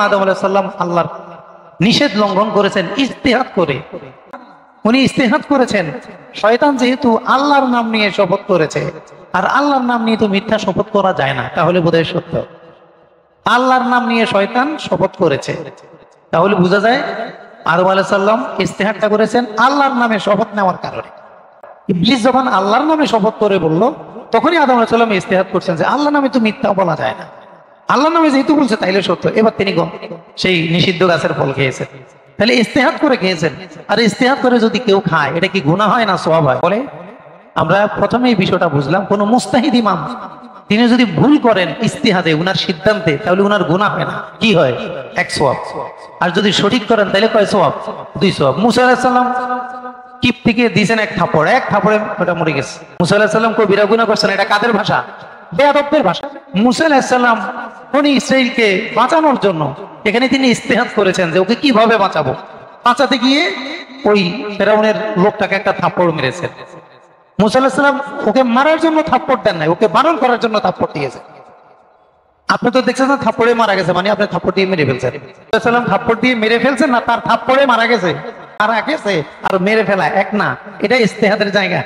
আদম আলাইহিস সালাম আল্লাহর নিষেধ লঙ্ঘন করেছেন ইজতিহাদ করে। উনি ইজতিহাদ করেছেন। শয়তান যেহেতু আল্লাহর নাম নিয়ে শপথ করেছে, আর আল্লাহর নাম নিয়ে তো মিথ্যা শপথ করা যায় না, তাহলে বোধহয় সত্য। আল্লাহর নাম নিয়ে শয়তান শপথ করেছে, তাহলে বোঝা যায় আদম আলাইহিস সালাম ইজতিহাদটা করেছেন আল্লাহর নামে শপথ নেওয়ার কারণে। ইবলিস যখন আল্লাহর নামে শপথ করে বলল, তখনই আদম আলাইহিস সালাম ইজতিহাদ করছেন যে আল্লাহর নামে তো মিথ্যা বলা যায় না, আল্লাহর নামে যেহেতু বলছে তাইলে সত্য। এবার তিনি সেই নিষিদ্ধ গাছের ফল খেয়েছেন, তাহলে ইজতিহাদ করে খেয়েছেন। আর ইজতিহাদ করে যদি কেউ খায়, এটা কি গুনাহ হয় না সওয়াব হয়? বলে আমরা প্রথমে এই বিষয়টা বুঝলাম, কোন মুস্তাহিদ ইমাম তিনি যদি ভুল করেন ইজতিহাদে, উনার সিদ্ধান্তে, তাহলে উনার গুনাহ হয় না, কি হয়? এক সওয়াব। আর যদি সঠিক করেন তাহলে কয় সওয়াব? 2 সওয়াব। মুসা আলাইহিস সালাম কিপ থেকে দিয়েছেন এক থাপড়, এক থাপড়ে ওটা মরে গেছে। মুসা আলাইহিস সালাম কবিরা গুনাহ করছেন, এটা কাদের ভাষা? বেয়াদবদের ভাষা। মুসা আলাইহিস সালাম বনি ইসরাইলকে বাঁচানোর জন্য এখানে তিনি ইজতিহাদ করেছেন যে ওকে কিভাবে বাঁচাবো। বাঁচাতে গিয়ে ওই ফেরাউনের লোকটাকে একটা থাপ্পড় মেরেছেন। মুসা আলাইহিস সালাম ওকে মারার জন্য থাপ্পড় দেন নাই, ওকে বারণ করার জন্য থাপ্পড় দিয়েছেন। আপনি তো দেখছেন না থাপ্পড়ে মারা গেছে, মানে আপনি থাপ্পড় দিয়ে মেরে ফেলছেন। সালাম থাপ্পড় দিয়ে মেরে ফেলছেন না, তার থাপ্পড়ে মারা গেছে। মারা গেছে আর মেরে ফেলা এক না, এটা ইজতিহাদের জায়গা।